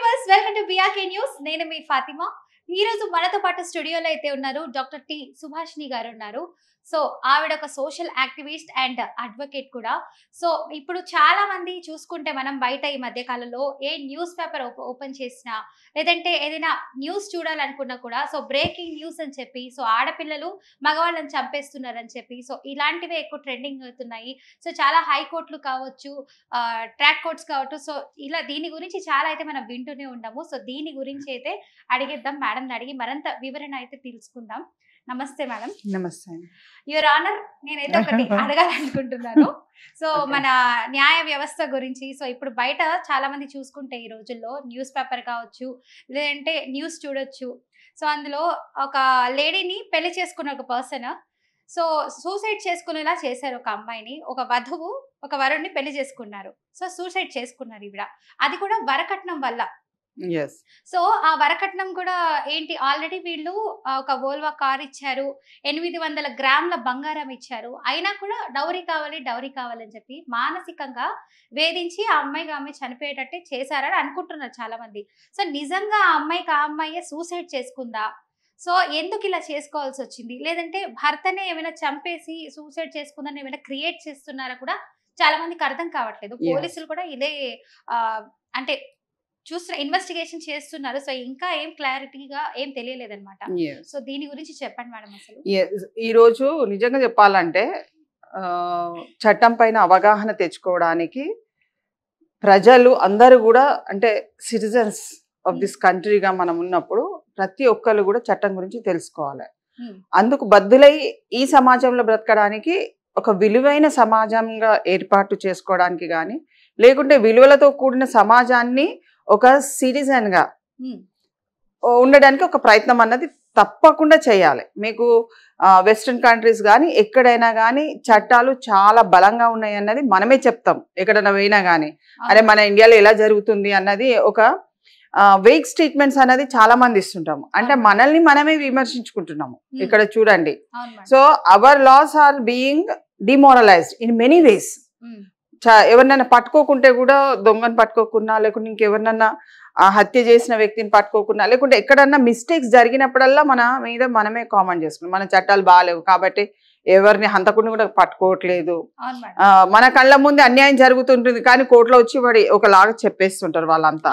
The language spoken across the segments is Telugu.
Viewers, welcome to BRK news. నేను మీ ఫాతిమా. ఈ రోజు మనతో పాటు స్టూడియోలో అయితే ఉన్నారు డాక్టర్ టి సుభాషిణి గారు ఉన్నారు. సో ఆవిడ ఒక సోషల్ యాక్టివిస్ట్ అండ్ అడ్వకేట్ కూడా. సో ఇప్పుడు చాలా మంది చూసుకుంటే మనం బయట ఈ మధ్య కాలంలో ఏ న్యూస్ పేపర్ ఓపెన్ చేసినా లేదంటే ఏదైనా న్యూస్ చూడాలనుకున్నా కూడా సో బ్రేకింగ్ న్యూస్ అని చెప్పి సో ఆడపిల్లలు మగవాళ్ళని చంపేస్తున్నారని చెప్పి సో ఇలాంటివే ఎక్కువ ట్రెండింగ్ అవుతున్నాయి. సో చాలా హైకోర్టులు కావచ్చు, ట్రాక్ కోర్ట్స్ కావచ్చు. సో ఇలా దీని గురించి చాలా అయితే మనం వింటూనే ఉన్నాము. సో దీని గురించి అయితే అడిగిద్దాం, మేడం అడిగి మరింత వివరణ అయితే తెలుసుకుందాం. నమస్తే మేడం. నమస్తే. యువర్ ఆనర్, నేనైతే ఒకటి అడగాలనుకుంటున్నాను. సో మన న్యాయ వ్యవస్థ గురించి. సో ఇప్పుడు బయట చాలా మంది చూసుకుంటే ఈ రోజుల్లో న్యూస్ పేపర్ కావచ్చు లేదంటే న్యూస్ చూడొచ్చు. సో అందులో ఒక లేడీని పెళ్లి చేసుకున్న ఒక పర్సన్ సో సూసైడ్ చేసుకునేలా చేశారు. ఒక అమ్మాయిని, ఒక వధువు ఒక వరుణ్ణి పెళ్లి చేసుకున్నారు. సో సూసైడ్ చేసుకున్నారు ఈవిడ. అది కూడా వరకట్నం వల్ల. సో ఆ వరకట్నం కూడా ఏంటి, ఆల్రెడీ వీళ్ళు ఒక వోల్వా కార్ ఇచ్చారు, 800 గ్రాముల బంగారం ఇచ్చారు. అయినా కూడా డౌరీ కావాలని చెప్పి మానసికంగా వేధించి ఆ అమ్మాయి చనిపోయేటట్టే చేశారని అనుకుంటున్నారు చాలా మంది. సో నిజంగా ఆ అమ్మాయే సూసైడ్ చేసుకుందా? సో ఎందుకు ఇలా చేసుకోవాల్సి వచ్చింది? లేదంటే భర్తనే ఏమైనా చంపేసి సూసైడ్ చేసుకుందని ఏమైనా క్రియేట్ చేస్తున్నారా కూడా చాలా మందికి అర్థం కావట్లేదు. పోలీసులు కూడా ఇదే అంటే చూస్తున్న ఇన్వెస్టిగేషన్ చేస్తున్నారు. సో ఇంకా ఏం క్లారిటీగా ఏం తెలియలేదన్నమాట. సో దీని గురించి చెప్పండి మేడం. అసలు ఈ రోజు నిజంగా చెప్పాలంటే చట్టం పైన అవగాహన తెచ్చుకోవడానికి ప్రజలు అందరూ కూడా అంటే సిటిజన్స్ ఆఫ్ దిస్ కంట్రీగా మనం ఉన్నప్పుడు ప్రతి ఒక్కరు కూడా చట్టం గురించి తెలుసుకోవాలి. అందుకు బద్దులై ఈ సమాజంలో బ్రతకడానికి ఒక విలువైన సమాజంగా ఏర్పాటు చేసుకోవడానికి కానీ లేకుంటే విలువలతో కూడిన సమాజాన్ని ఒక సిటిజన్ గా ఉండడానికి ఒక ప్రయత్నం అన్నది తప్పకుండా చేయాలి. మీకు వెస్ట్రన్ కంట్రీస్ కానీ ఎక్కడైనా కానీ చట్టాలు చాలా బలంగా ఉన్నాయి అన్నది మనమే చెప్తాం. ఎక్కడైనా పోయినా కానీ అరే మన ఇండియాలో ఎలా జరుగుతుంది అన్నది ఒక వేక్ స్టేట్మెంట్స్ అనేది చాలా మంది ఇస్తుంటాము. అంటే మనల్ని మనమే విమర్శించుకుంటున్నాము. ఇక్కడ చూడండి. So our laws are being demoralised in many ways. ఎవరినైనా పట్టుకోకుంటే కూడా దొంగను పట్టుకోకున్నా లేకుంటే ఇంకెవరినన్నా హత్య చేసిన వ్యక్తిని పట్టుకోకున్నా లేకుంటే ఎక్కడన్నా మిస్టేక్స్ జరిగినప్పుడల్లా మన మీద మనమే కామెంట్ చేసుకున్నాం. మన చట్టాలు బాగాలేవు కాబట్టి ఎవరిని హంతకుండా కూడా పట్టుకోవట్లేదు, మన కళ్ళ ముందు అన్యాయం జరుగుతుంటుంది కానీ కోర్టులో వచ్చి వాడి ఒకలాగా చెప్పేస్తుంటారు వాళ్ళంతా.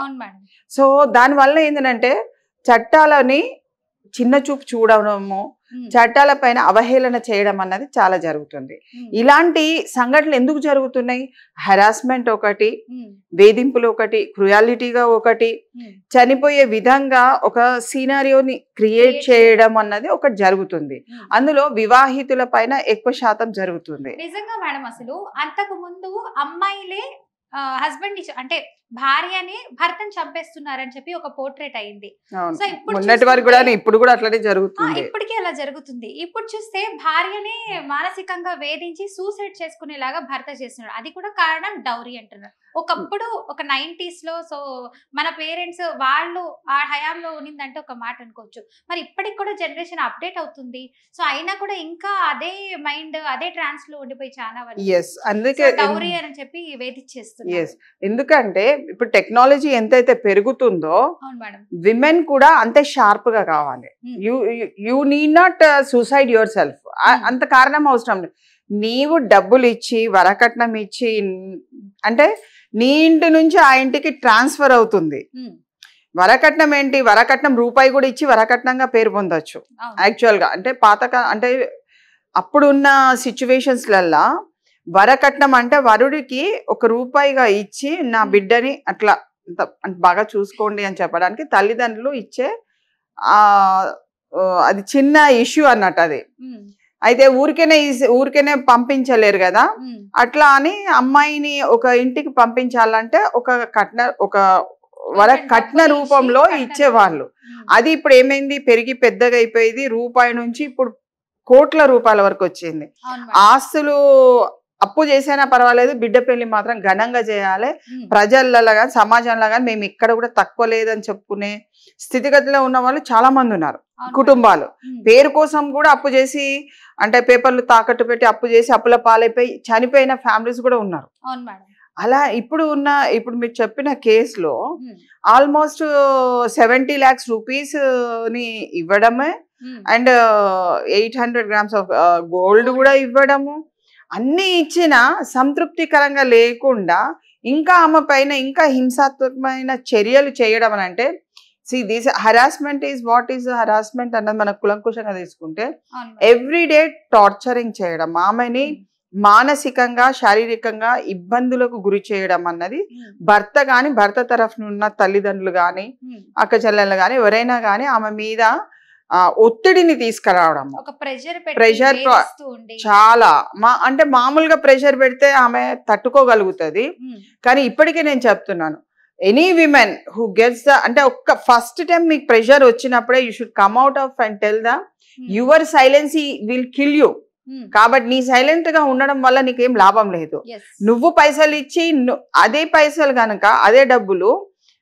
సో దానివల్ల ఏంటంటే చట్టాలని చిన్న చూపు చూడడము, చట్టాల పైన అవహేళన చేయడం అన్నది చాలా జరుగుతుంది. ఇలాంటి సంఘటనలు ఎందుకు జరుగుతున్నాయి? హెరాస్మెంట్ ఒకటి, వేధింపులు ఒకటి, క్రుయాలిటీగా ఒకటి, చనిపోయే విధంగా ఒక సీనారియోని క్రియేట్ చేయడం అన్నది ఒకటి జరుగుతుంది. అందులో వివాహితుల పైన ఎక్కువ శాతం జరుగుతుంది. నిజంగా మేడం, అసలు అంతకు ముందు అమ్మాయిలే హస్బెండ్ అంటే భార్యని భర్తను చంపేస్తున్నారని చెప్పి ఒక పోర్ట్రేట్ అయింది. సో ఇప్పుడు కూడా అట్లనే జరుగుతుంది. ఇప్పటికీ అలా జరుగుతుంది. ఇప్పుడు చూస్తే భార్యని మానసికంగా వేధించి సూసైడ్ చేసుకునేలాగా భర్త చేస్తున్నాడు. అది కూడా కారణం డౌరీ అంటున్నారు. ఒకప్పుడు ఒక 90s లో సో మన పేరెంట్స్ వాళ్ళు ఆ హయాంలో ఉన్నిందంటే ఒక మాట అనుకోవచ్చు. మరి ఇప్పటికి కూడా జనరేషన్ అప్డేట్ అవుతుంది. సో అయినా కూడా ఇంకా అదే మైండ్ అదే ట్రాన్స్ లో ఉండిపోయి చాలా అందుకే డౌరీ అని చెప్పి వేధించేస్తున్నారు. ఎందుకంటే ఇప్పుడు టెక్నాలజీ ఎంతైతే పెరుగుతుందో విమెన్ కూడా అంతే షార్ప్ గా కావాలి. You need not suicide your self. అంత కారణం అవసరం లేదు. నీవు డబ్బులు ఇచ్చి వరకట్నం ఇచ్చి అంటే నీ ఇంటి నుంచి ఆ ఇంటికి ట్రాన్స్ఫర్ అవుతుంది. వరకట్నం ఏంటి? వరకట్నం రూపాయి కూడా ఇచ్చి వరకట్నంగా పేరు పొందొచ్చు యాక్చువల్ గా. అంటే అంటే అప్పుడున్న సిచ్యువేషన్స్లల్లా వరకట్నం అంటే వరుడికి ₹1 ఇచ్చి నా బిడ్డని అట్లా బాగా చూసుకోండి అని చెప్పడానికి తల్లిదండ్రులు ఇచ్చే అది చిన్న ఇష్యూ అన్నట్టు. అది అయితే ఊరికేనే పంపించలేరు కదా, అట్లా అని అమ్మాయిని ఒక ఇంటికి పంపించాలంటే ఒక కట్న రూపంలో ఇచ్చేవాళ్ళు. అది ఇప్పుడు ఏమైంది, పెరిగి పెద్దగా అయిపోయింది. రూపాయి నుంచి ఇప్పుడు కోట్ల రూపాయల వరకు వచ్చింది. ఆస్తులు అప్పు చేసైనా పర్వాలేదు, బిడ్డ పెళ్లి మాత్రం ఘనంగా చేయాలి. ప్రజలలో కానీ సమాజంలో కానీ మేము ఇక్కడ కూడా తక్కువ లేదని చెప్పుకునే స్థితిగతిలో ఉన్న వాళ్ళు చాలా మంది ఉన్నారు. కుటుంబాలు పేరు కోసం కూడా అప్పు చేసి అంటే పేపర్లు తాకట్టు పెట్టి అప్పు చేసి అప్పుల పాలైపోయి చనిపోయిన ఫ్యామిలీస్ కూడా ఉన్నారు. అలా ఇప్పుడు మీరు చెప్పిన కేసులో ఆల్మోస్ట్ 70 lakhs రూపీస్ ని ఇవ్వడమే అండ్ 800 grams ఆఫ్ గోల్డ్ కూడా ఇవ్వడము, అన్ని ఇచ్చిన సంతృప్తికరంగా లేకుండా ఇంకా ఆమె పైన ఇంకా హింసాత్మకమైన చర్యలు చేయడం అని అంటే this harassment what is harassment అన్నది మనకు కులంకుశంగా తీసుకుంటే ఎవ్రీడే టార్చరింగ్ చేయడం, ఆమెని మానసికంగా శారీరకంగా ఇబ్బందులకు గురి చేయడం అన్నది భర్త గాని భర్త తరఫున ఉన్న తల్లిదండ్రులు గాని అక్క చెల్లెళ్ళు గాని ఎవరైనా గాని ఆమె మీద ఒత్తిడిని తీసుకురావడం, ప్రెషర్ చాలా అంటే మామూలుగా ప్రెషర్ పెడితే ఆమె తట్టుకోగలుగుతుంది. కానీ ఇప్పటికే నేను చెప్తున్నాను, ఎనీ విమెన్ హూ గెట్స్ అంటే ఒక్క ఫస్ట్ టైం మీకు ప్రెషర్ వచ్చినప్పుడే you should come out of and tell the your silence will kill you. కాబట్టి నీ సైలెంట్ గా ఉండడం వల్ల నీకేం లాభం లేదు. నువ్వు పైసలు ఇచ్చి అదే పైసలు కనుక అదే డబ్బులు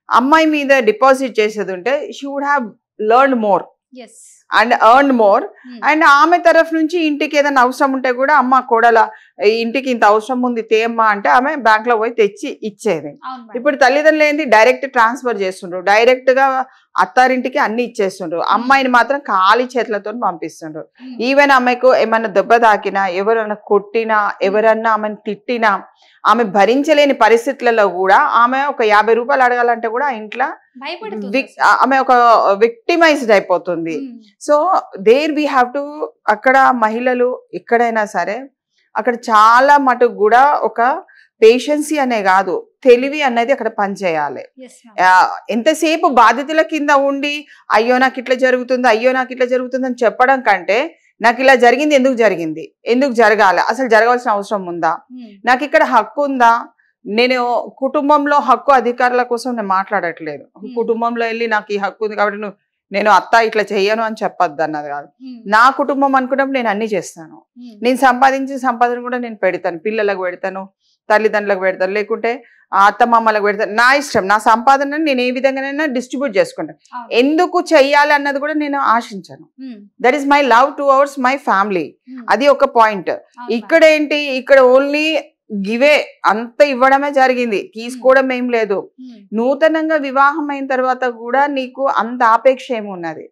అమ్మాయి మీద డిపాజిట్ చేసేది ఉంటే she would have learn more and earn more. And ఆమె తరఫు నుంచి ఇంటికి ఏదైనా అవసరం ఉంటే కూడా అమ్మ కోడల ఇంటికి ఇంత అవసరం ఉంది తేమ్మా అంటే ఆమె బ్యాంక్ లో పోయి తెచ్చి ఇచ్చేది. ఇప్పుడు తల్లిదండ్రులు ఏంటి డైరెక్ట్ ట్రాన్స్ఫర్ చేస్తుండ్రు, డైరెక్ట్ గా అత్తారింటికి అన్ని ఇచ్చేస్తుండ్రు, అమ్మాయిని మాత్రం ఖాళీ చేతులతో పంపిస్తుండ్రు. ఈవెన్ ఆమెకు ఏమన్నా దెబ్బ తాకినా, ఎవరన్నా కొట్టినా, ఎవరన్నా ఆమెను తిట్టినా, ఆమె భరించలేని పరిస్థితులలో కూడా ఆమె ఒక 50 రూపాయలు అడగాలంటే కూడా ఇంట్లో ఆమె ఒక విక్టిమైజ్డ్ అయిపోతుంది. So there we have to అక్కడ మహిళలు ఎక్కడైనా సరే అక్కడ చాలా మటుకు కూడా ఒక పేషెన్సీ అనే కాదు తెలివి అనేది అక్కడ పనిచేయాలి. ఎంతసేపు బాధితుల కింద ఉండి అయ్యో నాకు ఇట్లా జరుగుతుంది, అయ్యో నాకు ఇట్లా జరుగుతుంది అని చెప్పడం కంటే నాకు ఇలా జరిగింది, ఎందుకు జరగాలి, అసలు జరగాల్సిన అవసరం ఉందా, నాకు ఇక్కడ హక్కు ఉందా, నేను కుటుంబంలో హక్కు అధికారుల కోసం నేను మాట్లాడట్లేదు. కుటుంబంలో వెళ్ళి నాకు ఈ హక్కు ఉంది కాబట్టి నేను అత్త ఇట్లా చెయ్యను అని చెప్పొద్దు అన్నది కాదు. నా కుటుంబం అనుకున్నప్పుడు నేను అన్ని చేస్తాను, నేను సంపాదించిన సంపాదన కూడా నేను పెడతాను, పిల్లలకు పెడతాను, తల్లిదండ్రులకు పెడతాను, లేకుంటే అత్తమామలకు పెడతాను, నా ఇష్టం, నా సంపాదనని నేను ఏ విధంగానైనా డిస్ట్రిబ్యూట్ చేసుకుంటాను. ఎందుకు చెయ్యాలి అన్నది కూడా నేను ఆశించను. That is my love towards my family. అది ఒక పాయింట్. ఇక్కడ ఏంటి, ఇక్కడ ఓన్లీ గివే అంత ఇవ్వడమే జరిగింది, తీసుకోవడం ఏం లేదు. నూతనంగా వివాహం అయిన తర్వాత కూడా నీకు అంత ఆపేక్ష ఏమున్నది,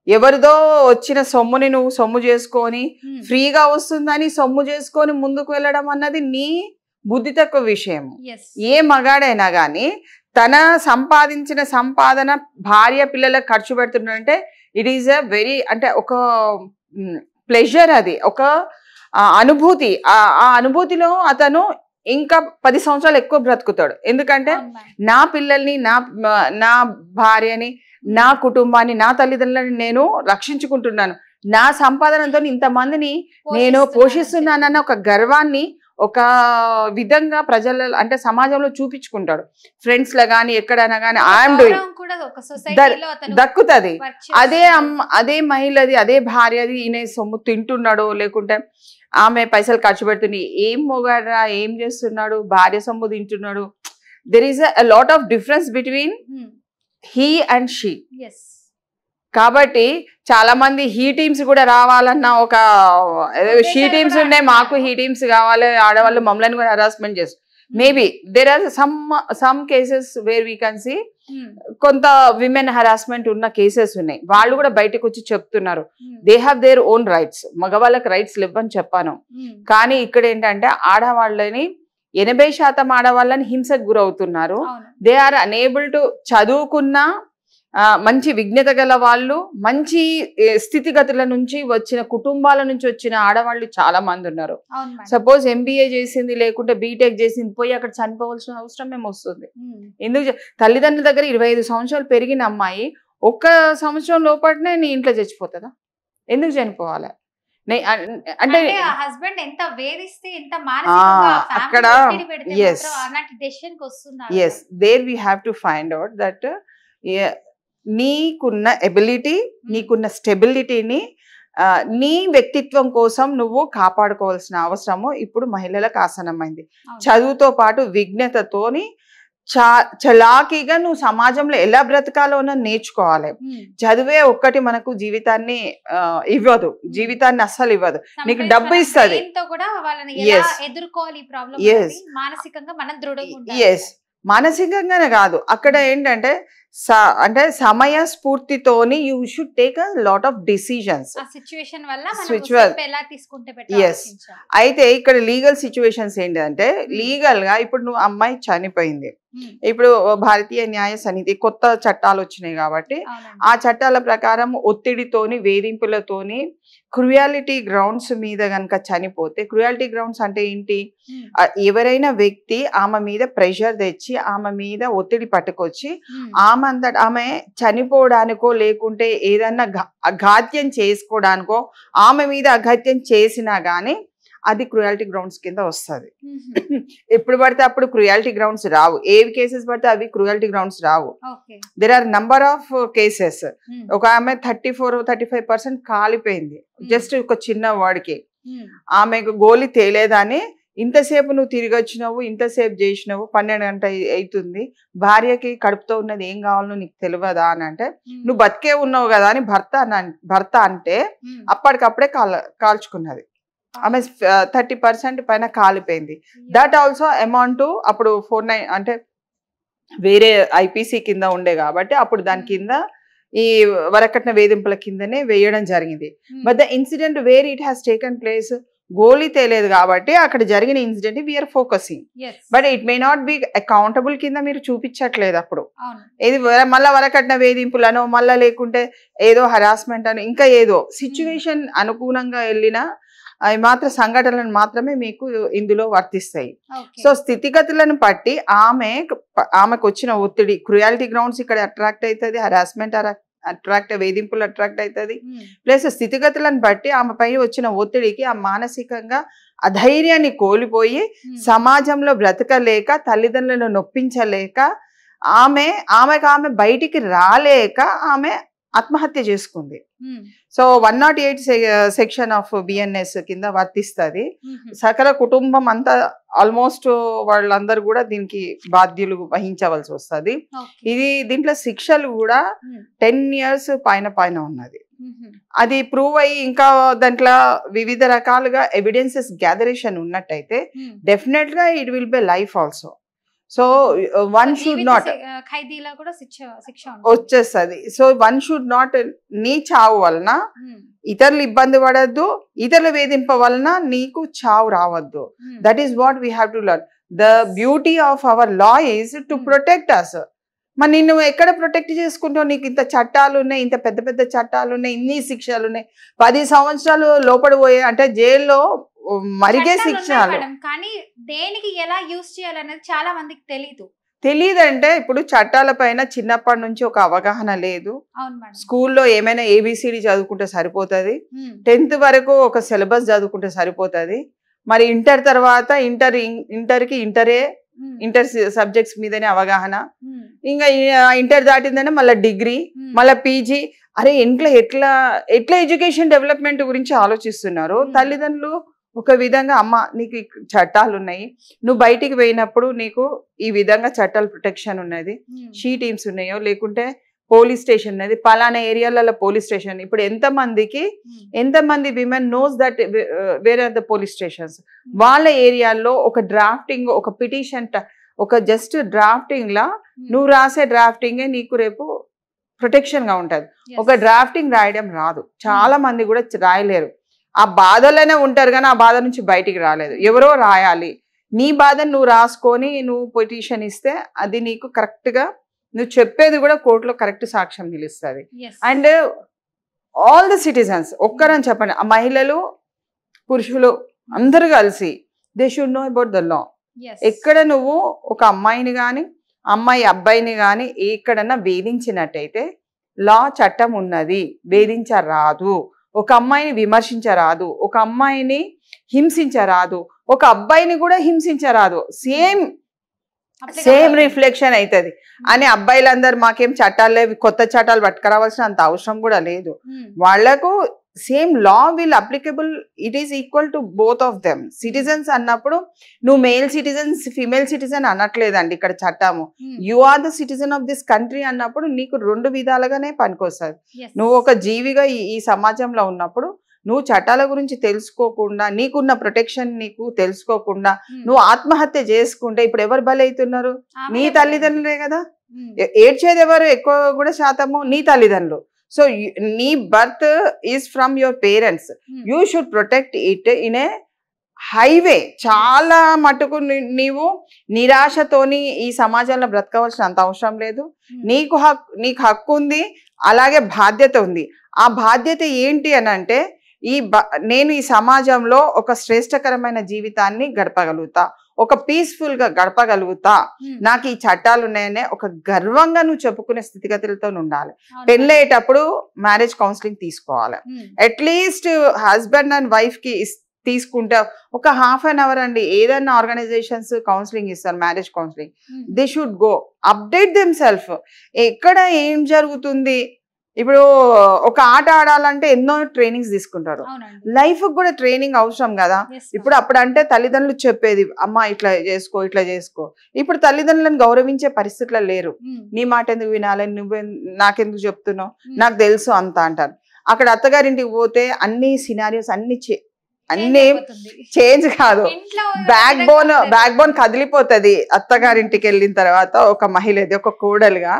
ఎవరిదో వచ్చిన సొమ్ముని నువ్వు సొమ్ము చేసుకొని ఫ్రీగా వస్తుందని సొమ్ము చేసుకొని ముందుకు వెళ్ళడం అన్నది నీ బుద్ధి తక్కువ విషయం. ఏ మగాడైనా గాని తన సంపాదించిన సంపాదన భార్య పిల్లలకు ఖర్చు పెడుతున్నాడంటే ఇట్ ఈస్ అ వెరీ అంటే ఒక ప్లెజర్, అది ఒక అనుభూతి. ఆ అనుభూతిలో అతను ఇంకా 10 సంవత్సరాలు ఎక్కువ బ్రతుకుతాడు. ఎందుకంటే నా పిల్లల్ని, నా భార్యని, నా కుటుంబాన్ని, నా తల్లిదండ్రులని నేను రక్షించుకుంటున్నాను, నా సంపాదనతో ఇంతమందిని నేను పోషిస్తున్నానన్న ఒక గర్వాన్ని ఒక విధంగా ప్రజల అంటే సమాజంలో చూపించుకుంటాడు. ఫ్రెండ్స్ లా గానీ ఎక్కడైనా గానీ ఐఎమ్ డూయింగ్ దక్కుతుంది. అదే మహిళది, అదే భార్యది ఈయన సొమ్ము తింటున్నాడు, లేకుంటే ఆమె పైసలు ఖర్చు పెడుతుంది, ఏం మొగాడ్రా ఏం చేస్తున్నాడు, భార్య సొమ్ము తింటున్నాడు. There is a lot of difference between he and she. కాబట్టి చాలా మంది హీ టీమ్స్ కూడా రావాలన్న ఒక షీ టీమ్స్ ఉన్నాయి, మాకు హీ టీమ్స్ కావాలి, ఆడవాళ్ళు మమ్మల్ని కూడా హరాస్మెంట్ చేస్తారు. Maybe there are some cases where we can see కొంత విమెన్ హరాస్మెంట్ ఉన్న కేసెస్ ఉన్నాయి. వాళ్ళు కూడా బయటకు వచ్చి చెప్తున్నారు they have their own rights. మగవాళ్ళకి రైట్స్ లేవని చెప్పాను. కానీ ఇక్కడ ఏంటంటే ఆడవాళ్ళని 80% ఆడవాళ్ళని హింసకు గురవుతున్నారు. దే ఆర్ అనేబుల్ టు చదువుకున్న మంచి విజ్ఞత గల వాళ్ళు, మంచి స్థితిగతుల నుంచి వచ్చిన కుటుంబాల నుంచి వచ్చిన ఆడవాళ్ళు చాలా మంది ఉన్నారు. సపోజ్ MBA చేసింది లేకుంటే బీటెక్ చేసింది పోయి అక్కడ చనిపోవాల్సిన అవసరం మేము వస్తుంది. ఎందుకు తల్లిదండ్రుల దగ్గర 25 సంవత్సరాలు పెరిగిన అమ్మాయి 1 సంవత్సరం లోపలనే నీ ఇంట్లో చచ్చిపోతుందా? ఎందుకు చనిపోవాలి? అంటే హస్బెండ్ ఎంత వేధిస్తే ఎంత అక్కడ there we have to find out that నీకున్న ఎబిలిటీ, నీకున్న స్టెబిలిటీని నీ వ్యక్తిత్వం కోసం నువ్వు కాపాడుకోవాల్సిన అవసరము ఇప్పుడు మహిళలకు ఆసనమైంది. చదువుతో పాటు విజ్ఞతతోని చలాకీగా నువ్వు సమాజంలో ఎలా బ్రతకాలో నేర్చుకోవాలి. చదివే ఒక్కటి మనకు జీవితాన్ని ఇవ్వదు, జీవితాన్ని అస్సలు ఇవ్వదు. నీకు డబ్బు ఇస్తుంది, మానసికంగానే కాదు. అక్కడ ఏంటంటే అంటే సమయ స్ఫూర్తితోని you should take a lot of decisions. అయితే ఇక్కడ లీగల్ సిచ్యువేషన్స్ ఏంటంటే, లీగల్ గా ఇప్పుడు నువ్వు అమ్మాయి చనిపోయింది, ఇప్పుడు భారతీయ న్యాయ సమితి కొత్త చట్టాలు వచ్చినాయి కాబట్టి ఆ చట్టాల ప్రకారం ఒత్తిడితోని వేధింపులతోని క్రుయాలిటీ గ్రౌండ్స్ మీద గనక చనిపోతే, క్రుయాలిటీ గ్రౌండ్స్ అంటే ఏంటి, ఎవరైనా వ్యక్తి ఆమె మీద ప్రెషర్ తెచ్చి ఆమె మీద ఒత్తిడి పట్టుకొచ్చి ఆమె చనిపోవడానికో లేకుంటే ఏదన్నా అఘాత్యం చేసుకోవడానికో ఆమె మీద అఘాత్యం చేసినా గానీ అది క్రుయాలిటీ గ్రౌండ్స్ కింద వస్తుంది. ఎప్పుడు పడితే అప్పుడు క్రుయాలిటీ గ్రౌండ్స్ రావు, ఏవి కేసెస్ పడితే అవి క్రుయాలిటీ గ్రౌండ్స్ రావు. There are number of cases. ఒక ఆమె 34-35% కాలిపోయింది జస్ట్ ఒక చిన్న వాడికి. ఆమెకు గోలి తేలేదని ఇంతసేపు నువ్వు తిరిగి వచ్చినావు, ఇంతసేపు చేసినావు, 12 గంటలు అవుతుంది, భార్యకి కడుపుతో ఉన్నది ఏం కావాలో నీకు తెలియదా అని అంటే, నువ్వు బతికే ఉన్నావు కదా అని భర్త అంటే అప్పటికప్పుడే కాల్చుకున్నది. ఆమె 30% పైన కాలిపోయింది. దట్ ఆల్సో అమౌంట్ అప్పుడు 49 అంటే వేరే ఐపీసీ కింద ఉండే కాబట్టి అప్పుడు దాని కింద ఈ వరకట్న వేధింపుల కిందనే వేయడం జరిగింది. But the incident where it has taken place, గోలీ తేలేదు కాబట్టి అక్కడ జరిగిన incident we're focusing. But it may not be accountable కింద మీరు చూపించట్లేదు. అప్పుడు ఇది మళ్ళా వరకట్న వేధింపులను, మళ్ళా లేకుంటే ఏదో హరాస్మెంట్ అని, ఇంకా ఏదో సిచ్యువేషన్ అనుకూలంగా వెళ్ళిన మాత్రం సంఘటనలను మాత్రమే మీకు ఇందులో వర్తిస్తాయి. సో స్థితిగతులను బట్టి ఆమెకు వచ్చిన ఒత్తిడి, క్రుయాలిటీ గ్రౌండ్స్ ఇక్కడ అట్రాక్ట్ అవుతుంది, హరాస్మెంట్ అట్రాక్ట్, వేధింపులు అట్రాక్ట్ అవుతుంది. ప్లస్ స్థితిగతులను బట్టి ఆమె పై వచ్చిన ఒత్తిడికి ఆ మానసికంగా అధైర్యాన్ని కోల్పోయి సమాజంలో బ్రతకలేక, తల్లిదండ్రులను నొప్పించలేక, ఆమె బయటికి రాలేక ఆమె ఆత్మహత్య చేసుకుంది. సో 108 సెక్షన్ ఆఫ్ బిఎన్ఎస్ కింద వర్తిస్తుంది. సకల కుటుంబం అంతా ఆల్మోస్ట్ వాళ్ళందరూ కూడా దీనికి బాధ్యులు వహించవలసి వస్తుంది. దీంట్లో శిక్షలు కూడా 10 years పైన ఉన్నది. అది ప్రూవ్ అయ్యి ఇంకా దాంట్లో వివిధ రకాలుగా ఎవిడెన్సెస్ గ్యాదరేషన్ ఉన్నట్టయితే డెఫినెట్ గా it will be life also. So one should not వచ్చేస్తుంది. సో వన్ షుడ్ నాట్ నీ చావు వలన ఇతరులు ఇబ్బంది పడద్దు, ఇతరుల వేధింప వలన నీకు చావు రావద్దు. That is what we have to learn. The beauty of our law is to protect us. మరి నిన్ను ఎక్కడ ప్రొటెక్ట్ చేసుకుంటావు? నీకు ఇంత చట్టాలు ఉన్నాయి, ఇంత పెద్ద పెద్ద చట్టాలు ఉన్నాయి, ఇన్ని శిక్షలు ఉన్నాయి. 10 సంవత్సరాలు లోపడిపోయే అంటే జైల్లో మరిగే శిక్షలు. కానీ దేనికి ఎలా యూజ్ చేయాలనేది చాలా మందికి తెలియదంటే, ఇప్పుడు చట్టాల పైన చిన్నప్పటి నుంచి ఒక అవగాహన లేదు. స్కూల్లో ఏమైనా ఏబిసిడి చదువుకుంటే సరిపోతుంది, 10th వరకు ఒక సిలబస్ చదువుకుంటే సరిపోతుంది. మరి ఇంటర్ తర్వాత ఇంటర్కి ఇంటర్ సబ్జెక్ట్స్ మీదనే అవగాహన, ఇంకా ఇంటర్ దాటిందనే మళ్ళీ డిగ్రీ, మళ్ళీ పీజీ. అరే ఇంట్లో ఎట్లా ఎడ్యుకేషన్ డెవలప్మెంట్ గురించి ఆలోచిస్తున్నారు తల్లిదండ్రులు. ఒక విధంగా అమ్మ నీకు చట్టాలు ఉన్నాయి, నువ్వు బయటికి పోయినప్పుడు నీకు ఈ విధంగా చట్టాల ప్రొటెక్షన్ ఉన్నది, షీ టీమ్స్ ఉన్నాయో లేకుంటే పోలీస్ స్టేషన్ ఉన్నది, పలానా ఏరియాలలో పోలీస్ స్టేషన్. ఇప్పుడు ఎంతమంది women knows that where are the police stations. వాళ్ళ ఏరియాలో ఒక డ్రాఫ్టింగ్, ఒక పిటిషన్, ఒక జస్ట్ డ్రాఫ్టింగ్ లా నువ్వు రాసే డ్రాఫ్టింగే నీకు రేపు ప్రొటెక్షన్ గా ఉంటది. ఒక డ్రాఫ్టింగ్ రాయడం రాదు, చాలా మంది కూడా రాయలేరు. ఆ బాధలోనే ఉంటారు కానీ ఆ బాధ నుంచి బయటికి రాలేదు. ఎవరో రాయాలి. నీ బాధను నువ్వు రాసుకొని నువ్వు పిటిషన్ ఇస్తే అది నీకు కరెక్ట్ గా నువ్వు చెప్పేది కూడా కోర్టులో కరెక్ట్ సాక్ష్యం నిలుస్తుంది. అండ్ ఆల్ ద సిటిజన్స్ ఒక్కరని చెప్పండి, ఆ మహిళలు పురుషులు అందరూ కలిసి they should know about the లా. ఎక్కడ నువ్వు ఒక అమ్మాయిని కానీ అబ్బాయిని కానీ ఎక్కడన్నా వేధించినట్టయితే లా చట్టం ఉన్నది, వేధించరాదు. ఒక అమ్మాయిని విమర్శించరాదు, ఒక అమ్మాయిని హింసించరాదు, ఒక అబ్బాయిని కూడా హింసించరాదు. సేమ్ రిఫ్లెక్షన్ అవుతుంది అని అబ్బాయిలందరూ మాకేం చట్టాలు లేవు, కొత్త చట్టాలు పట్టుకురావాల్సిన అంత అవసరం కూడా లేదు. వాళ్లకు same law will applicable, it is equal to both of them. Citizens అన్నప్పుడు నువ్వు మేల్ సిటిజన్స్ ఫీమేల్ సిటిజన్ అనట్లేదండి ఇక్కడ చట్టము. You are the citizen of this country అన్నప్పుడు నీకు 2 విధాలుగానే పనికొస్తుంది. నువ్వు ఒక జీవిగా ఈ సమాజంలో ఉన్నప్పుడు నువ్వు చట్టాల గురించి తెలుసుకోకుండా, నీకున్న ప్రొటెక్షన్ నీకు తెలుసుకోకుండా నువ్వు ఆత్మహత్య చేసుకుంటే ఇప్పుడు ఎవరు బలవుతున్నారు? నీ తల్లిదండ్రులే కదా. ఏడ్చేది ఎవరు ఎక్కువ కూడా శాతము? నీ తల్లిదండ్రులు. సో నీ birth is from your parents. You should protect it in a highway. చాలా మటుకు నీవు నిరాశతోని ఈ సమాజంలో బ్రతకవలసిన అంత అవసరం లేదు. నీకు హక్కు ఉంది, అలాగే బాధ్యత ఉంది. ఆ బాధ్యత ఏంటి అని అంటే నేను ఈ సమాజంలో ఒక శ్రేష్టకరమైన జీవితాన్ని గడపగలుగుతా, ఒక పీస్ఫుల్ గా గడపగలుగుతా, నాకు ఈ చట్టాలు ఉన్నాయనే ఒక గర్వంగా నువ్వు చెప్పుకునే స్థితిగతులతో ఉండాలి. పెళ్ళయ్యేటప్పుడు మ్యారేజ్ కౌన్సిలింగ్ తీసుకోవాలి. అట్లీస్ట్ హస్బెండ్ అండ్ వైఫ్ కి తీసుకుంటే ఒక ½ an hour అండి. ఏదైనా ఆర్గనైజేషన్స్ కౌన్సిలింగ్ ఇస్తారు, marriage counselling. They should go update them self. ఎక్కడ ఏం జరుగుతుంది, ఇప్పుడు ఒక ఆట ఆడాలంటే ఎన్నో ట్రైనింగ్స్ తీసుకుంటారు. లైఫ్ కూడా ట్రైనింగ్ అవసరం కదా. ఇప్పుడు అప్పుడంటే తల్లిదండ్రులు చెప్పేది, అమ్మ ఇట్లా చేసుకో ఇట్లా చేసుకో. ఇప్పుడు తల్లిదండ్రులను గౌరవించే పరిస్థితుల్లో లేరు. నీ మాట ఎందుకు వినాలి, నువ్వే నాకెందుకు చెప్తున్నావు, నాకు తెలుసు అంత అంటారు. అక్కడ అత్తగారింటికి పోతే అన్ని సినారియోస్ అన్ని చేంజ్ కాదు, బ్యాక్ బోన్ కదిలిపోతుంది అత్తగారింటికి వెళ్ళిన తర్వాత. ఒక మహిళది, ఒక కోడలుగా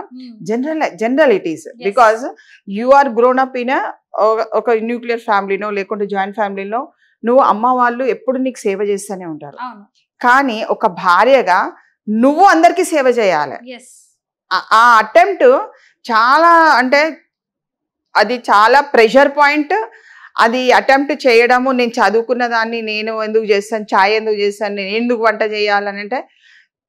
general it is because you are grown up in ఒక న్యూక్లియర్ ఫ్యామిలీనో లేకుంటే జాయింట్ ఫ్యామిలీలో నువ్వు అమ్మ వాళ్ళు ఎప్పుడు నీకు సేవ చేస్తూనే ఉంటారు. కానీ ఒక భార్యగా నువ్వు అందరికీ సేవ చేయాలి. ఆ అటెంప్ట్ చాలా అంటే అది చాలా ప్రెషర్ పాయింట్. అది అటెంప్ట్ చేయడము, నేను చదువుకున్న దాన్ని నేను ఎందుకు చేస్తాను, ఛాయ్ ఎందుకు చేస్తాను, నేను ఎందుకు వంట చేయాలని అంటే,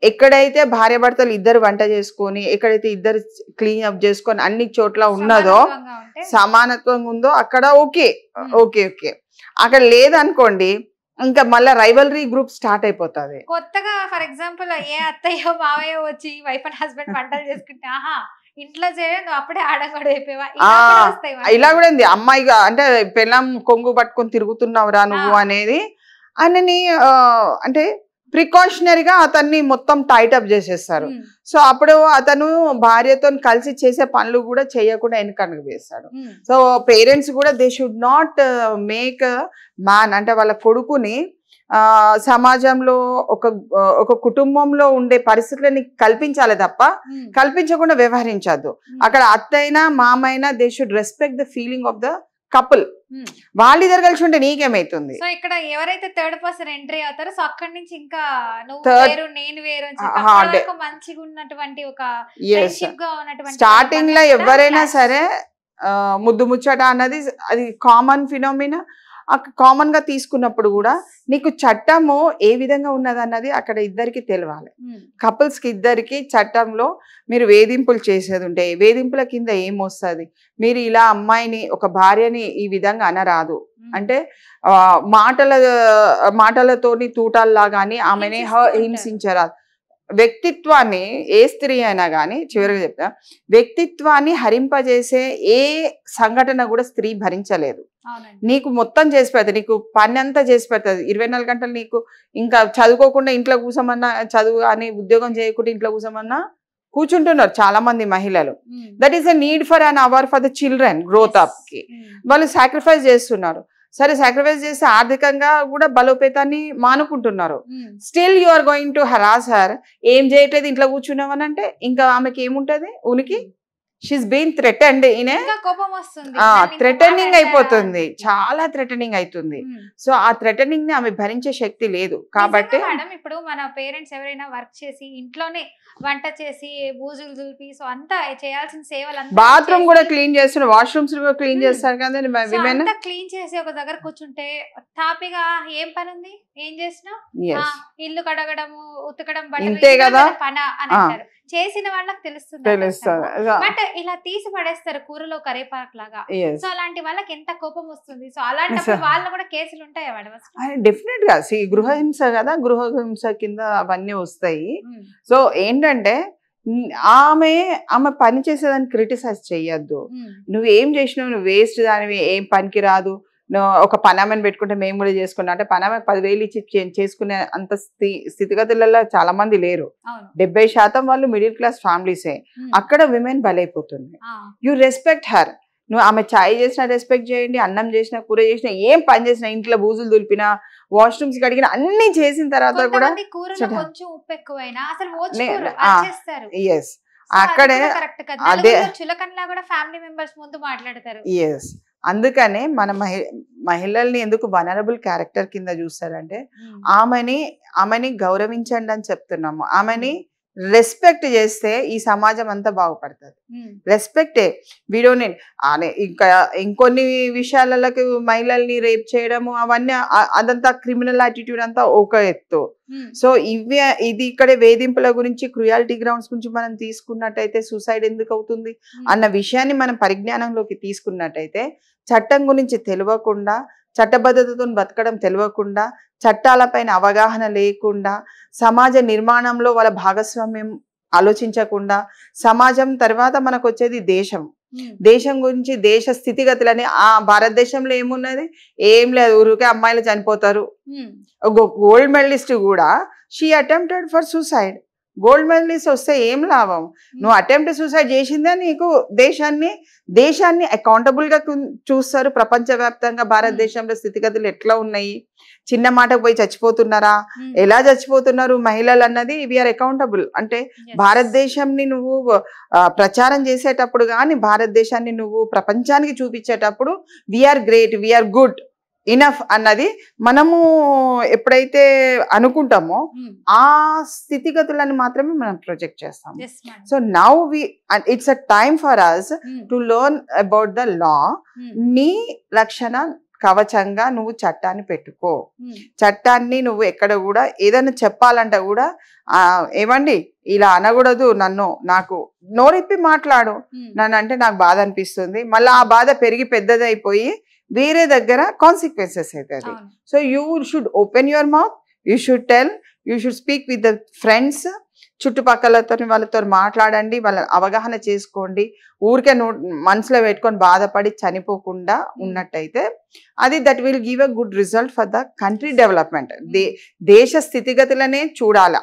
ఎక్కడైతే భార్యాభర్తలు ఇద్దరు వంట చేసుకొని, ఎక్కడైతే ఇద్దరు క్లీన్ అప్ చేసుకొని అన్ని చోట్ల ఉన్నదో, సమానత్వంగా ఉందో అక్కడ ఓకే. అక్కడ లేదనుకోండి, ఇంకా మళ్ళీ రైవలరీ గ్రూప్ స్టార్ట్ అయిపోతుంది. కొత్తగా ఫర్ ఎగ్జాంపుల్ ఏ అత్తయ్యో మావయ్య వచ్చి వైఫ్ అండ్ హస్బెండ్ వంటలు చేసుకుంటే, ఆహా ఇంట్లో చేయడం నువ్వు అప్పుడే ఆడగొడ అయిపోయావా, ఇలా కూడా ఉంది. అమ్మాయిగా అంటే పెళ్ళం కొంగు పట్టుకొని తిరుగుతున్నావురా నువ్వు అనేది అని అంటే ప్రికాషనరీగా అతన్ని మొత్తం టైట్ అప్ చేసేస్తారు. సో అప్పుడు అతను భార్యతో కలిసి చేసే పనులు కూడా చేయకుండా వెనకనకు వేస్తాడు. సో పేరెంట్స్ కూడా they should not make man అంటే వాళ్ళ కొడుకుని సమాజంలో ఒక కుటుంబంలో ఉండే పరిస్థితులని కల్పించాలి తప్ప కల్పించకుండా వ్యవహరించద్దు. అక్కడ అత్తైనా మామైనా they should respect the feeling of the couple. వాళ్ళిద్దరు కలిసి ఉంటే నీకేమైతుంది? సో ఇక్కడ ఎవరైతే థర్డ్ పర్సన్ ఎంట్రీ అవుతారో సో అక్కడి నుంచి ఇంకా నువ్వు వేరు నేను వేరు మంచిగా ఉన్నటువంటి ఒక ఫ్రెండ్షిప్ గా ఉన్నటువంటి స్టార్టింగ్ లో ఎవరైనా సరే ముద్దు ముచ్చట అన్నది అది కామన్ ఫినామినా. కామన్ గా తీసుకున్నప్పుడు కూడా నీకు చట్టము ఏ విధంగా ఉన్నది అన్నది అక్కడ ఇద్దరికి తెలవాలి. కపుల్స్ కి ఇద్దరికి చట్టంలో మీరు వేధింపులు చేసేది ఉంటే వేధింపుల కింద ఏమొస్తుంది, మీరు ఇలా అమ్మాయిని ఒక భార్యని ఈ విధంగా అనరాదు అంటే మాటలతోని తూటాల్లాగాని ఆమెని హింసించరాదు. వ్యక్తిత్వాన్ని ఏ స్త్రీ అయినా కానీ చివరిగా చెప్తా, వ్యక్తిత్వాన్ని హరింపజేసే ఏ సంఘటన కూడా స్త్రీ భరించలేదు. నీకు మొత్తం చేసి పెడతా, నీకు పని అంతా చేసి పెడుతుంది. 24 గంటలు నీకు ఇంకా చదువుకోకుండా ఇంట్లో కూర్చోమన్నా, చదువు అని ఉద్యోగం చేయకుండా ఇంట్లో కూర్చోమన్నా కూర్చుంటున్నారు చాలా మంది మహిళలు. That is a need for an hour for the children growth up కి వాళ్ళు సాక్రిఫైస్ చేస్తున్నారు. సరే సాక్రిఫైస్ చేసి ఆర్థికంగా కూడా బలోపేతాన్ని మానుకుంటున్నారు. Still you are going to harass her. ఏం చేయట్లేదు ఇంట్లో కూర్చున్నామని అంటే ఇంకా ఆమెకి ఏముంటది ఉనికి? She's been threatened in threatening అయిపోతుంది, చాలా థ్రెటనింగ్ అవుతుంది. సో ఆ థ్రెటనింగ్ ని ఆమె భరించే శక్తి లేదు. కాబట్టి మేడం ఇప్పుడు మన పేరెంట్స్ ఎవరైనా వర్క్ చేసి ఇంట్లోనే వంట చేసి బూజులు దులిపి సో అంతా చేయాల్సిన సేవలు, బాత్రూమ్ కూడా క్లీన్ చేస్తున్నారు, వాష్రూమ్స్ కూడా క్లీన్ చేస్తారు కదా విమెన్. క్లీన్ చేసి ఒక దగ్గర కూర్చుంటే తాపిగా ఏం పని ఉంది, ఏం చేసినా ఇల్లు కడగడము ఉతకడం ఇంతే కదా పని అని అంటారు. చేసిన వాళ్ళకి తెలుస్తుంది. బట్ ఇలా తీసి పడేస్తారు కూరలో కరేపాకు లాగా. సో అలాంటి వాళ్ళకి ఎంత కోపం వస్తుంది. సో అలాంటప్పుడు వాళ్ళు కూడా కేసులు ఉంటాయా మేడం? డెఫినెట్ గా గృహహింస కదా, గృహహింస కింద అవన్నీ వస్తాయి. సో ఏంటంటే ఆమె ఆమె పని చేసేదాన్ని క్రిటిసైజ్ చెయ్యొద్దు. నువ్వేం చేసినావు, నువ్వు వేస్ట్ దానివి, ఏం పనికి రాదు, ఒక పనామెను పెట్టుకుంటే మేము కూడా చేసుకున్నాం అంటే పనామె 10,000 ఇచ్చి చేసుకునే అంత స్థితిగతులలో చాలా మంది లేరు. 70% వాళ్ళు మిడిల్ క్లాస్ ఫ్యామిలీసే. అక్కడ విమెన్ బలైపోతుంది. You respect her. నువ్వు ఆమె చాయ్ చేసినా రెస్పెక్ట్ చేయండి, అన్నం చేసినా, కూర చేసినా, ఏం పని చేసినా, ఇంట్లో బూజులు దులిపినా, వాష్రూమ్స్ కడిగిన అన్ని చేసిన తర్వాత కూడా ఎస్ అక్కడే అదే ఎస్. అందుకనే మన మహిళల్ని ఎందుకు వనరబుల్ క్యారెక్టర్ కింద చూస్తారంటే ఆమెని గౌరవించండి అని చెప్తున్నాము. ఆమెని రెస్పెక్ట్ చేస్తే ఈ సమాజం అంతా బాగుపడుతుంది. రెస్పెక్టే వీడియో ఇంకా ఇంకొన్ని విషయాలకు మహిళల్ని రేప్ చేయడము అవన్నీ అదంతా క్రిమినల్ యాటిట్యూడ్ అంతా ఒక ఎత్తు. సో ఇది ఇక్కడ వేధింపుల గురించి, క్రుయాలిటీ గ్రౌండ్స్ గురించి మనం తీసుకున్నట్టయితే సూసైడ్ ఎందుకు అవుతుంది అన్న విషయాన్ని మనం పరిజ్ఞానంలోకి తీసుకున్నట్టయితే, చట్టం గురించి తెలియకుండా, చట్టబద్ధతతో బతకడం తెలియకుండా, చట్టాలపైన అవగాహన లేకుండా, సమాజ నిర్మాణంలో వాళ్ళ భాగస్వామ్యం ఆలోచించకుండా, సమాజం తర్వాత మనకు వచ్చేది దేశం. దేశం గురించి, దేశ స్థితిగతులని భారతదేశంలో ఏమున్నది, ఏం లేదు, ఊరికే అమ్మాయిలు చనిపోతారు. గోల్డ్ మెడలిస్ట్ కూడా she attempted for suicide. Gold medalist వస్తే ఏం లాభం? నువ్వు అటెంప్ట్ సూసైడ్ చేసిందే నీకు దేశాన్ని అకౌంటబుల్ గా చూస్తారు. ప్రపంచవ్యాప్తంగా భారతదేశంలో స్థితిగతులు ఎట్లా ఉన్నాయి, చిన్న మాటకు పోయి చచ్చిపోతున్నారా, ఎలా చచ్చిపోతున్నారు మహిళలు అన్నది వీఆర్ అకౌంటబుల్. అంటే భారతదేశాన్ని నువ్వు ప్రచారం చేసేటప్పుడు కానీ, భారతదేశాన్ని నువ్వు ప్రపంచానికి చూపించేటప్పుడు we are great, we are good enough అన్నది మనము ఎప్పుడైతే అనుకుంటామో ఆ స్థితిగతులను మాత్రమే మనం ప్రొజెక్ట్ చేస్తాం. So now it's a time for us to learn about the law. నీ రక్షణ కవచంగా నువ్వు చట్టాన్ని పెట్టుకో. చట్టాన్ని నువ్వు ఎక్కడ కూడా ఏదైనా చెప్పాలంటే కూడా ఏమండి ఇలా అనకూడదు, నాకు నోరిప్పి మాట్లాడు, నన్ను అంటే నాకు బాధ అనిపిస్తుంది, మళ్ళీ ఆ బాధ పెరిగి పెద్దదైపోయి వేరే దగ్గర కాన్సిక్వెన్సెస్ అవుతుంది. So you should open your mouth, you should tell, you should speak with the friends. చుట్టుపక్కలతో వాళ్ళతో మాట్లాడండి, వాళ్ళ అవగాహన చేసుకోండి. ఊరికే మనసులో పెట్టుకొని బాధపడి చనిపోకుండా ఉన్నట్టయితే that will give a good result for the country development. దేశ స్థితిగతులనే చూడాలి.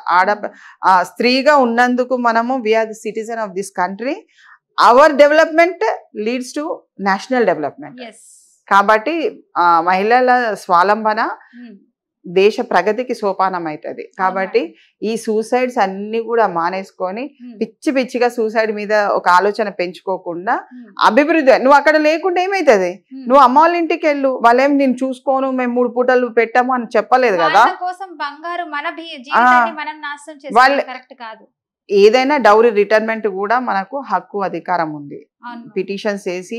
స్త్రీగా ఉన్నందుకు మనము we're the citizen of this country. Our development leads to national development. కాబట్టి మహిళల స్వాలంబన దేశ ప్రగతికి సోపానం అవుతుంది. కాబట్టి ఈ సూసైడ్స్ అన్ని కూడా మానేసుకొని పిచ్చిగా సూసైడ్ మీద ఒక ఆలోచన పెంచుకోకుండా అభివృద్ధి. నువ్వు అక్కడ లేకుండా ఏమైతుంది, నువ్వు అమ్మ వాళ్ళ ఇంటికి వెళ్ళు, వాళ్ళేం నేను చూసుకోను, మేము 3 పూటలు పెట్టాము అని చెప్పలేదు కదా. వాళ్ళు ఏదైనా డౌరీ రిటర్న్మెంట్ కూడా మనకు హక్కు అధికారం ఉంది. పిటిషన్స్ వేసి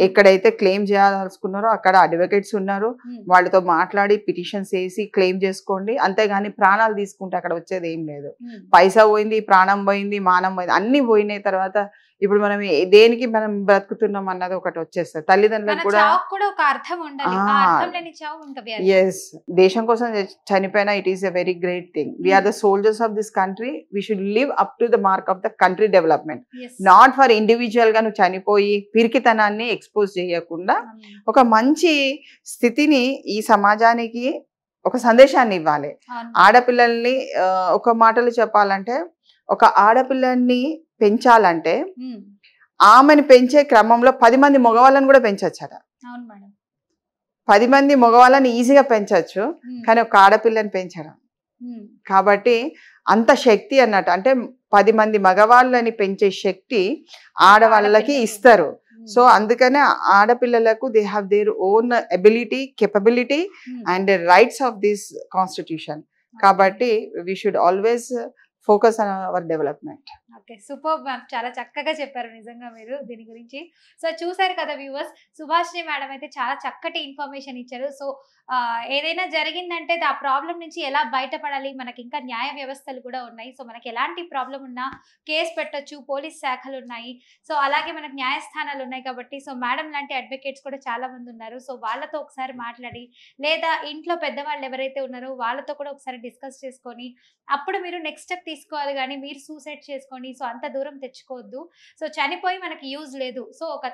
ఎక్కడైతే క్లెయిమ్ చేయాలనుకున్నారో అక్కడ అడ్వకేట్స్ ఉన్నారు, వాళ్ళతో మాట్లాడి పిటిషన్స్ వేసి క్లెయిమ్ చేసుకోండి. అంతేగాని ప్రాణాలు తీసుకుంటే అక్కడ వచ్చేది ఏం లేదు. పైసా పోయింది, ప్రాణం పోయింది, మానం పోయింది, అన్ని పోయిన తర్వాత ఇప్పుడు మనం దేనికి మనం బ్రతుకుతున్నాం అన్నది ఒకటి వచ్చేస్తుంది. తల్లిదండ్రులకు కూడా ఎస్, దేశం కోసం చనిపోయినా it is a very great thing. We're the soldiers of this country. We should live up to the mark of the country development. Not for individual గా నువ్వు చనిపోయి పిరికితనాన్ని ఎక్స్పోజ్ చేయకుండా ఒక మంచి స్థితిని ఈ సమాజానికి ఒక సందేశాన్ని ఇవ్వాలి. ఆడపిల్లల్ని ఒక మాటలు చెప్పాలంటే, ఒక ఆడపిల్లల్ని పెంచాలంటే ఆమెను పెంచే క్రమంలో 10 మంది మగవాళ్ళని కూడా పెంచొచ్చట. 10 మంది మగవాళ్ళని ఈజీగా పెంచవచ్చు, కానీ ఒక ఆడపిల్లని పెంచడం. కాబట్టి అంత శక్తి అన్నట్టు, అంటే 10 మంది మగవాళ్ళని పెంచే శక్తి ఆడవాళ్ళకి ఇస్తారు. సో అందుకనే ఆడపిల్లలకు they have their own ability, capability and rights of this constitution. కాబట్టి we should always focus on our development. Okay, super ma'am, చాలా చక్కగా చెప్పారు నిజంగా మీరు దీని గురించి. సో చూసారు కదా వ్యూవర్స్, సుభాషిణి మేడం అయితే చాలా చక్కటి ఇన్ఫర్మేషన్ ఇచ్చారు. సో ఏదైనా జరిగిందంటే ఆ ప్రాబ్లం నుంచి ఎలా బయటపడాలి, మనకి ఇంకా న్యాయ వ్యవస్థలు కూడా ఉన్నాయి. సో మనకి ఎలాంటి ప్రాబ్లం ఉన్నా కేసు పెట్టొచ్చు, పోలీస్ శాఖలు ఉన్నాయి, సో అలాగే మనకు న్యాయస్థానాలు ఉన్నాయి. కాబట్టి సో మేడం లాంటి అడ్వకేట్స్ కూడా చాలా మంది ఉన్నారు. సో వాళ్ళతో ఒకసారి మాట్లాడి, లేదా ఇంట్లో పెద్దవాళ్ళు ఎవరైతే ఉన్నారో వాళ్ళతో కూడా ఒకసారి డిస్కస్ చేసుకొని అప్పుడు మీరు నెక్స్ట్ స్టెప్ తీసుకోవాలి కానీ మీరు సూసైడ్ చేసుకొని సో అంత దూరం తెచ్చుకోవద్దు. సో చనిపోయి మనకి యూజ్ లేదు. సో ఒక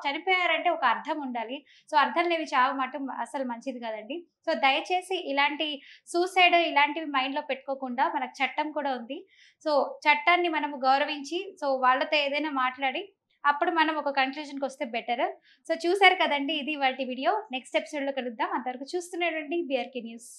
చనిపోయారంటే ఒక అర్థం ఉండాలి. సో అర్థం లేని చావు మటు అసలు మంచిది కాదండి. సో దయచేసి ఇలాంటి సూసైడ్ ఇలాంటివి మైండ్‌లో పెట్టుకోకుండా మనకు చట్టం కూడా ఉంది. సో చట్టాన్ని మనము గౌరవించి సో వాళ్ళతో ఏదైనా మాట్లాడి అప్పుడు మనం ఒక కన్క్లూజన్‌కి వస్తే బెటర్. సో చూసారు కదండీ, ఇది ఇవాల్టి వీడియో. నెక్స్ట్ ఎపిసోడ్‌లో కలుద్దాం. అంతవరకు చూస్తూనే ఉండండి బీఆర్‌కే న్యూస్.